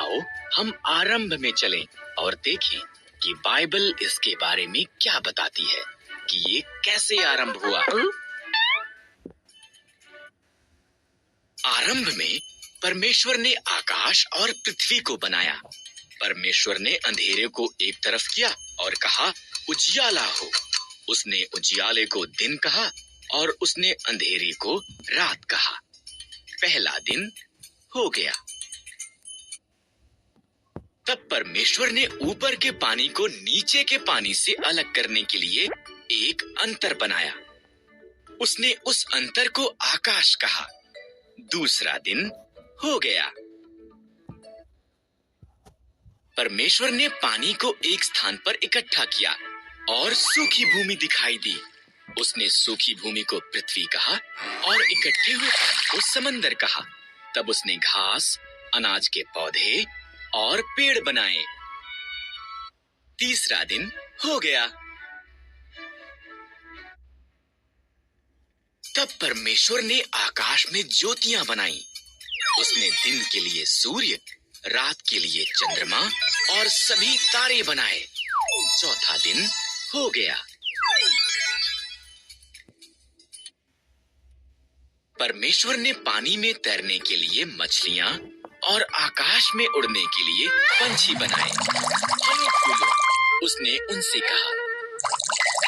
आओ हम आरंभ में चलें और देखें कि बाइबल इसके बारे में क्या बताती है कि ये कैसे आरंभ हुआ। आरंभ में परमेश्वर ने आकाश और पृथ्वी को बनाया। परमेश्वर ने अंधेरे को एक तरफ किया और कहा उजियाला हो। उसने उजियाले को दिन कहा और उसने अंधेरे को रात कहा। पहला दिन हो गया। तब परमेश्वर ने ऊपर के पानी को नीचे के पानी से अलग करने के लिए एक अंतर बनाया। उसने उस अंतर को आकाश कहा। दूसरा दिन हो गया। परमेश्वर ने पानी को एक स्थान पर इकट्ठा किया और सूखी भूमि दिखाई दी। उसने सूखी भूमि को पृथ्वी कहा और इकट्ठे हुए पानी को समंदर कहा। तब उसने घास, अनाज के पौधे और पेड़ बनाए। तीसरा दिन हो गया। तब परमेश्वर ने आकाश में ज्योतियां बनाई। उसने दिन के लिए सूर्य, रात के लिए चंद्रमा और सभी तारे बनाए। चौथा दिन हो गया। परमेश्वर ने पानी में तैरने के लिए मछलियां और आकाश में उड़ने के लिए पंछी बनाए। फलों फूलों उसने उनसे कहा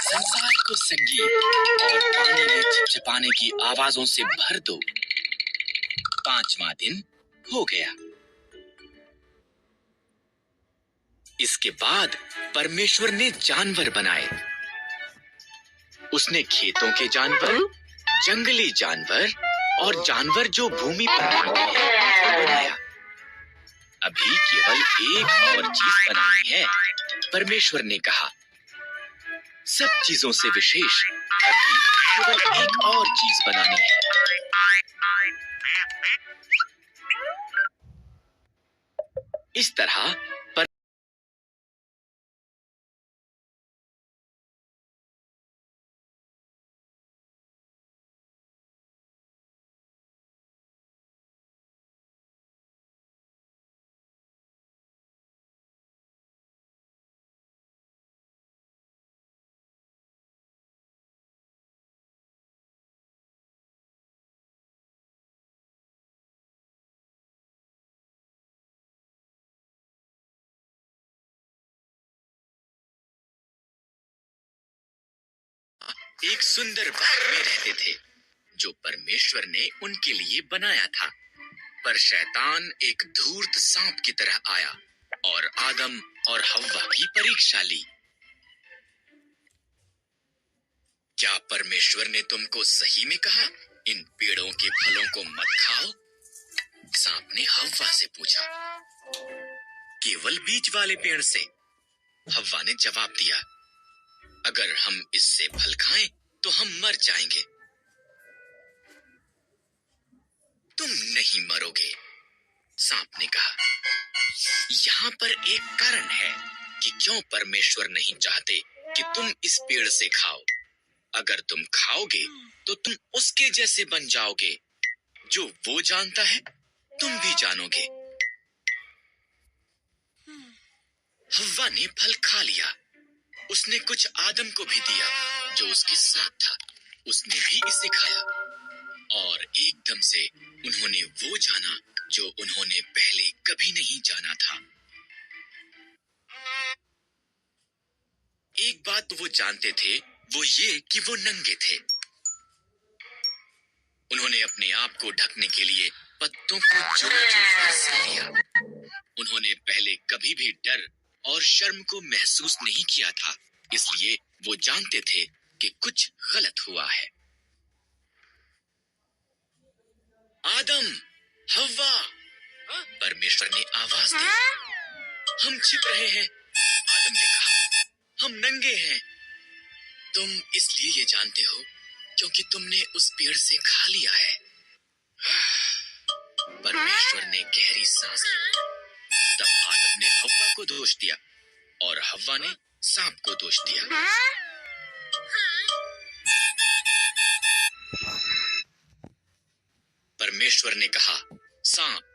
संसार को संगीत और पानी में चिपचिपाने की आवाजों से भर दो। पांचवा दिन हो गया। इसके बाद परमेश्वर ने जानवर बनाए। उसने खेतों के जानवर, जंगली जानवर और जानवर जो भूमि पर रहते हैं बनाया। अभी केवल एक और चीज बनानी है। परमेश्वर ने कहा सब चीजों से विशेष अभी केवल एक और चीज बनानी है। इस तरह एक सुंदर बाग में रहते थे जो परमेश्वर ने उनके लिए बनाया था। पर शैतान एक धूर्त सांप की तरह आया और आदम और हव्वा की परीक्षा ली। क्या परमेश्वर ने तुमको सही में कहा इन पेड़ों के फलों को मत खाओ? सांप ने हव्वा से पूछा। केवल बीज वाले पेड़ से, हव्वा ने जवाब दिया। अगर हम इससे फल खाएं तो हम मर जाएंगे। तुम नहीं मरोगे, सांप ने कहा। यहाँ पर एक कारण है कि क्यों परमेश्वर नहीं चाहते कि तुम इस पेड़ से खाओ। अगर तुम खाओगे तो तुम उसके जैसे बन जाओगे। जो वो जानता है तुम भी जानोगे। हव्वा ने फल खा लिया। उसने कुछ आदम को भी दिया जो उसके साथ था। उसने भी इसे खाया और एकदम से उन्होंने वो जाना जो उन्होंने पहले कभी नहीं जाना था। एक बात तो वो जानते थे, वो ये कि वो नंगे थे। उन्होंने अपने आप को ढकने के लिए पत्तों को जोर-जोर से लिया। उन्होंने पहले कभी भी डर और शर्म को महसूस नहीं किया था, इसलिए वो जानते थे कि कुछ गलत हुआ है। आदम, हव्वा, परमेश्वर ने आवाज दी। हम छिप रहे हैं, आदम ने कहा। हम नंगे हैं। तुम इसलिए ये जानते हो क्योंकि तुमने उस पेड़ से खा लिया है। परमेश्वर ने गहरी सांस ली। तब आदम ने हव्वा को दोष दिया और हव्वा ने सांप को दोष दिया। परमेश्वर ने कहा, सांप,